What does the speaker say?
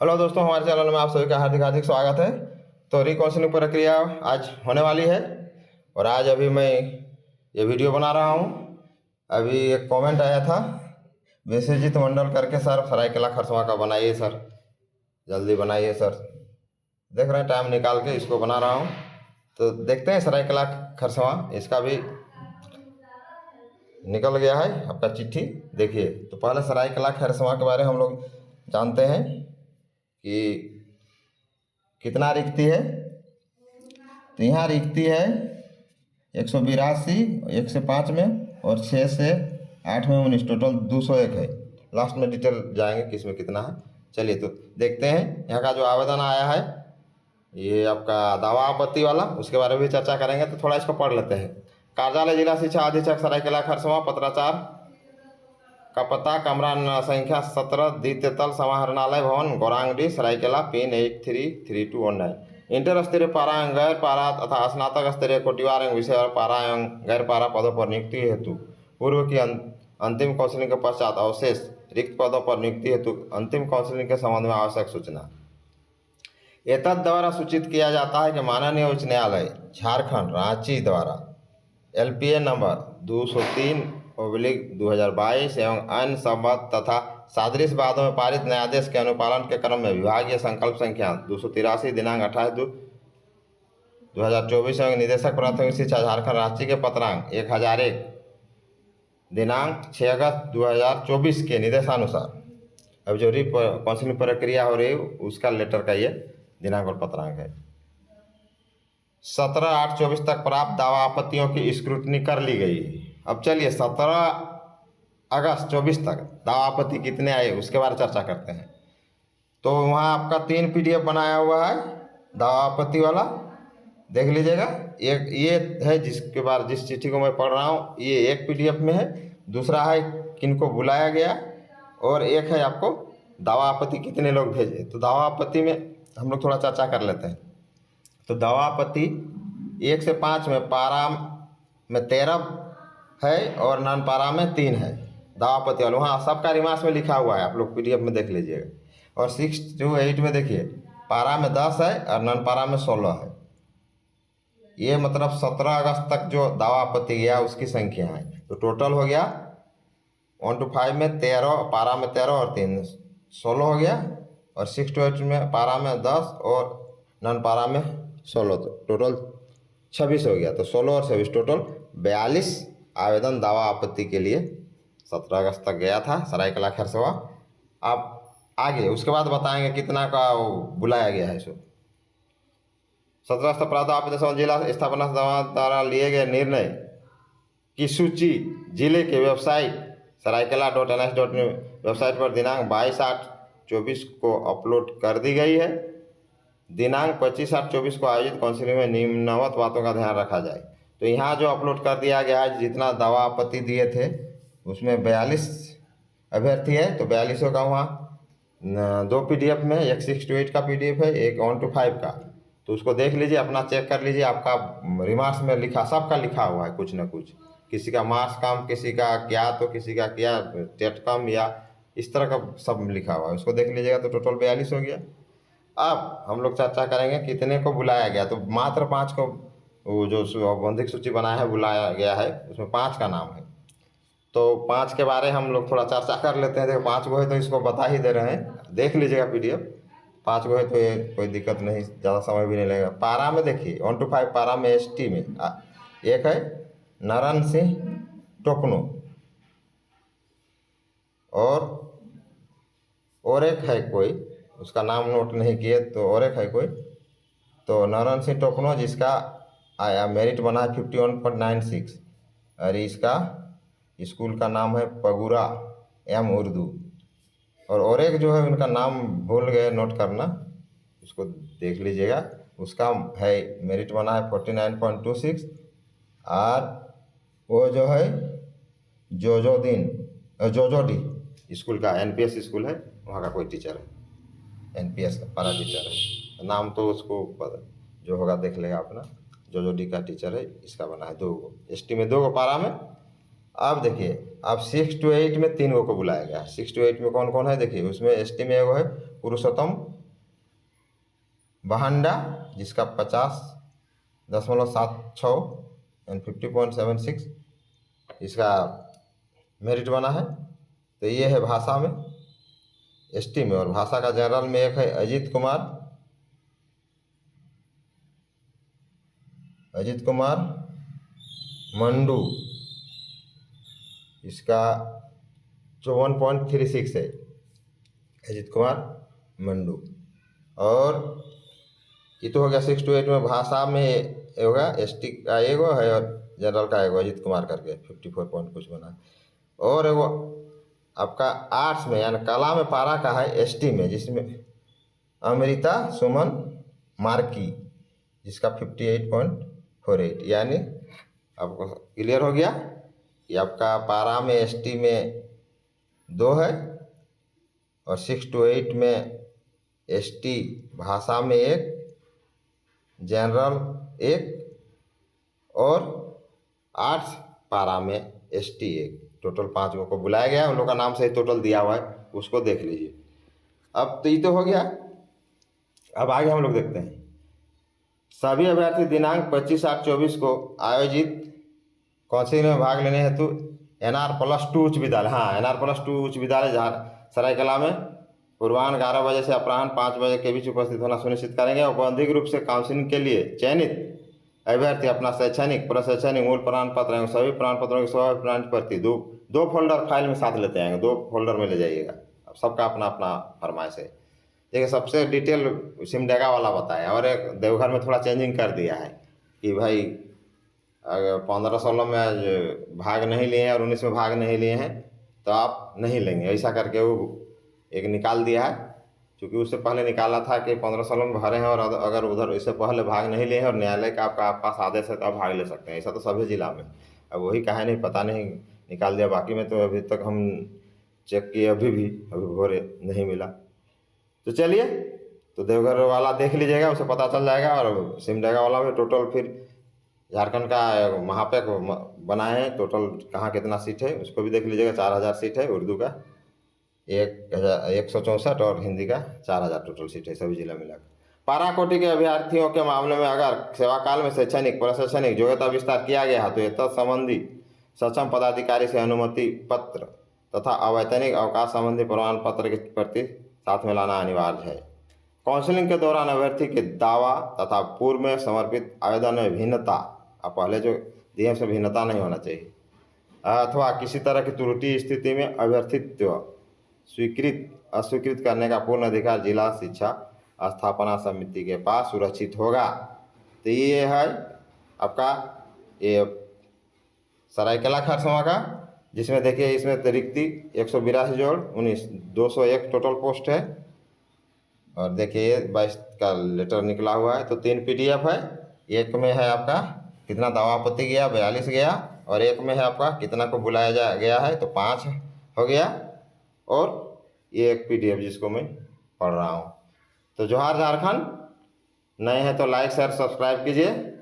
Hello दोस्तों, हमारे channel में आप सभी का हार्दिक हार्दिक स्वागत है। तो रिकाउंसलिंग प्रक्रिया आज होने वाली है और आज अभी मैं ये वीडियो बना रहा हूँ। अभी एक कमेंट आया था विश्वजीत मंडल करके, सर सरायकेला खरसवां का बनाइए सर, जल्दी बनाइए सर। देख रहे हैं टाइम निकाल के इसको बना रहा हूँ। तो देखते हैं सरायकेला खरसवां, इसका भी निकल गया है आपका चिट्ठी। देखिए, तो पहले सरायकेला खरसवां के बारे में हम लोग जानते हैं कि कितना रिक्ति है। तो यहाँ रिक्ति है 182, 1 से 5 में और 6 से 8 में 19, टोटल 201 है। लास्ट में डिटेल जाएंगे किस में कितना है। चलिए तो देखते हैं यहाँ का जो आवेदन आया है, ये आपका दावा आपत्ति वाला, उसके बारे में भी चर्चा करेंगे। तो थोड़ा इसको पढ़ लेते हैं। कार्यालय जिला शिक्षा अधीक्षक सरायकेला खरसवां, पत्राचार का पता कमरा संख्या 17, द्वितीय तल, समाहरणालय भवन, गौरांगडी, सरायकेला, पिन 833219। इंटर स्तरीय पारा एवं गैर पारा तथा स्नातक स्तरीय कोटिवार एवं विषय पारा एवं गैर पारा पदों पर नियुक्ति हेतु पूर्व की अंतिम काउंसिलिंग के पश्चात अवशेष रिक्त पदों पर नियुक्ति हेतु अंतिम काउंसिलिंग के संबंध में आवश्यक सूचना एतद द्वारा सूचित किया जाता है कि माननीय उच्च न्यायालय झारखंड रांची द्वारा LPA नंबर 203/2022 एवं अन्य संबद्ध तथा सादृश वादों में पारित न्यायादेश के अनुपालन के क्रम में विभागीय संकल्प संख्या 283 दिनांक 28/2/2024 एवं निदेशक प्राथमिक शिक्षा झारखंड रांची के पत्रांक 1001 दिनांक 6 अगस्त 2024 के निर्देशानुसार अब जो काउंसिलिंग प्रक्रिया हो रही है उसका लेटर का ये दिनांक और पत्रांक है। 17/8/24 तक प्राप्त दावा आपत्तियों की स्क्रूटनी कर ली गई। अब चलिए 17 अगस्त 24 तक दावा आपत्ति कितने आए उसके बारे में चर्चा करते हैं। तो वहाँ आपका 3 PDF बनाया हुआ है दावा आपत्ति वाला, देख लीजिएगा। एक ये है जिसके बारे जिस चिट्ठी को मैं पढ़ रहा हूँ, ये एक PDF में है। दूसरा है किनको बुलाया गया, और एक है आपको दावा आपत्ति कितने लोग भेजे। तो दावा आपत्ति में हम लोग थोड़ा चर्चा कर लेते हैं। तो दावा आपत्ति 1 से 5 में पारा में 13 है और नॉन पारा में 3 है दावा आपत्ति वाले। वहाँ सबका रिमार्क्स में लिखा हुआ है, आप लोग PDF में देख लीजिएगा। और 6 to 8 में देखिए पारा में 10 है और नॉन पारा में 16 है। ये मतलब 17 अगस्त तक जो दावा आपत्ति गया उसकी संख्या है। तो टोटल हो गया 1 to 5 में 13, पारा में 13 और 3 16 हो गया। और 6 to 8 में पारा में 10 और नॉन पारा में 16, तो टोटल 26 हो गया। तो 16 और 26 टोटल 42 आवेदन दावा आपत्ति के लिए 17 अगस्त तक गया था सरायकेला खरसवां। अब आगे उसके बाद बताएंगे कितना का बुलाया गया है। 17 प्राप्त आपत्ति जिला स्थापना द्वारा लिए गए निर्णय की सूची जिले के वेबसाइट saraikela.ns.in वेबसाइट पर दिनांक 22/8/24 को अपलोड कर दी गई है। दिनांक 25/8/24 को आयोजित काउंसिलिंग में निम्नवत बातों का ध्यान रखा जाए। तो यहाँ जो अपलोड कर दिया गया है, जितना दावा आपत्ति दिए थे उसमें 42 अभ्यर्थी है। तो 42 का वहाँ 2 PDF में, एक 6 to 8 का PDF है, एक 1 to 5 का। तो उसको देख लीजिए, अपना चेक कर लीजिए। आपका रिमार्क्स में लिखा, सबका लिखा हुआ है कुछ ना कुछ, किसी का मार्क्स कम, किसी का क्या, तो किसी का क्या टेट कम, या इस तरह का सब लिखा हुआ है। उसको देख लीजिएगा। तो टोटल 42 हो गया। अब हम लोग चर्चा करेंगे कितने को बुलाया गया। तो मात्र 5 को वो जो औपबंधिक सूची बनाया है बुलाया गया है, उसमें 5 का नाम है। तो 5 के बारे हम लोग थोड़ा चर्चा कर लेते हैं। देखो 5 को है तो इसको बता ही दे रहे हैं, देख लीजिएगा PDF। 5 को है तो ये कोई दिक्कत नहीं, ज़्यादा समय भी नहीं लगेगा। पारा में देखिए 1 to 5 पारा में ST में एक है नारायण सिंह टोकनो, और एक है कोई, उसका नाम नोट नहीं किए, तो और एक है कोई। तो नारायण सिंह टोकनो जिसका आया मेरिट बना है 51.96, और इसका स्कूल का नाम है पगुरा M उर्दू। और एक जो है उनका नाम भूल गए नोट करना, उसको देख लीजिएगा। उसका है मेरिट बना है 49.26, और वो जो है जोजोडी स्कूल का NPS स्कूल है, वहाँ का कोई टीचर है, NPS का पारा टीचर है। नाम तो उसको जो होगा देख लेगा अपना। जोजोडी का टीचर है, इसका बना है 2 गो, ST में 2 गो, पारा में। अब देखिए, अब 6 to 8 में 3 गो को बुलाया गया। 6 to 8 में कौन कौन है देखिए, उसमें ST में एगो है पुरुषोत्तम बहंडा, जिसका 50.76 एंड 50.76 इसका मेरिट बना है। तो ये है भाषा में, एसटी में। और भाषा का जनरल में एक है अजीत कुमार मंडू, इसका 54.36 है, अजीत कुमार मंडू। और ये तो हो गया 6 to 8 में। भाषा में होगा एसटी का एगो है और जनरल का एगो अजीत कुमार करके 54 पॉइंट कुछ बना। और एगो आपका आर्ट्स में यानी कला में पारा का है एसटी में, जिसमें अमृता सुमन मार्की, जिसका 58.48। यानी आपको क्लियर हो गया कि आपका पारा में एसटी में 2 है और 6 to 8 में एसटी भाषा में 1, जनरल 1 और आर्ट्स पारा में एसटी 1। टोटल 5 को बुलाया गया, उन लोग का नाम से टोटल दिया हुआ है, उसको देख लीजिए। अब तो ये तो हो गया। अब आगे हम लोग देखते हैं सभी अभ्यर्थी दिनांक 25/8/24 को आयोजित काउंसिलिंग में भाग लेने हेतु NR+2 उच्च विद्यालय, NR+2 उच्च विद्यालय सरायकला में पूर्वाह्न 11 बजे से अपराह्न 5 बजे के बीच उपस्थित होना सुनिश्चित करेंगे। और औपबंधिक रूप से काउंसिलिंग के लिए चयनित अभ्यर्थी अपना शैक्षणिक, प्रशैक्षणिक मूल प्रमाण पत्र एवं सभी प्रमाण पत्रों की स्वाभाविक प्रमाण प्रति दो फोल्डर फाइल में साथ लेते आएंगे, 2 फोल्डर में ले जाइएगा। अब सबका अपना अपना फरमाइश है। देखिए सबसे डिटेल सिमडेगा वाला बताया, और एक देवघर में थोड़ा चेंजिंग कर दिया है कि भाई अगर 15-16 में आज भाग नहीं लिए हैं और 19 में भाग नहीं लिए हैं तो आप नहीं लेंगे, ऐसा करके वो एक निकाल दिया है। क्योंकि उससे पहले निकाला था कि 15-16 में भरे हैं और अगर उधर इससे पहले भाग नहीं लिए हैं और न्यायालय का आपका पास आदेश है तो आप भाग ले सकते हैं। ऐसा तो सभी जिला में। अब वही कहा नहीं, पता नहीं निकाल दिया। बाकी में तो अभी तक हम चेक किए, अभी भोरे नहीं मिला। तो चलिए, तो देवघर वाला देख लीजिएगा, उसे पता चल जाएगा। और सिमडेगा वाला भी टोटल फिर झारखंड का वहाँ पे बनाए हैं, टोटल कहाँ कितना सीट है उसको भी देख लीजिएगा। 4000 सीट है उर्दू का, 1164 और हिंदी का 4000 टोटल सीट है सभी जिला मिलाकर। पारा कोटि के अभ्यर्थियों के मामले में अगर सेवा काल में शैक्षणिक, प्रशैक्षणिक योग्यता विस्तार किया गया है तो यह तत्संबंधी सक्षम पदाधिकारी से अनुमति पत्र तथा अवैतनिक अवकाश संबंधी प्रमाण पत्र की प्रति साथ में लाना अनिवार्य है। काउंसलिंग के दौरान अभ्यर्थी के दावा तथा पूर्व में समर्पित आवेदन में भिन्नता, अब पहले जो दिए उसमें भिन्नता नहीं होना चाहिए, अथवा किसी तरह की त्रुटि स्थिति में अभ्यर्थित्व अस्वीकृत करने का पूर्ण अधिकार जिला शिक्षा स्थापना समिति के पास सुरक्षित होगा। तो ये है आपका ये सरायकला खरसवां का, जिसमें देखिए इसमें रिक्ति 182 जोड़ 19 201 टोटल पोस्ट है। और देखिए 22 का लेटर निकला हुआ है। तो 3 PDF है। एक में है आपका कितना दावा आपत्ति गया, 42 गया। और एक में है आपका कितना को बुलाया गया है, तो 5 हो गया। और ये एक PDF जिसको मैं पढ़ रहा हूँ। तो जोहार झारखंड, नए हैं तो लाइक शेयर सब्सक्राइब कीजिए।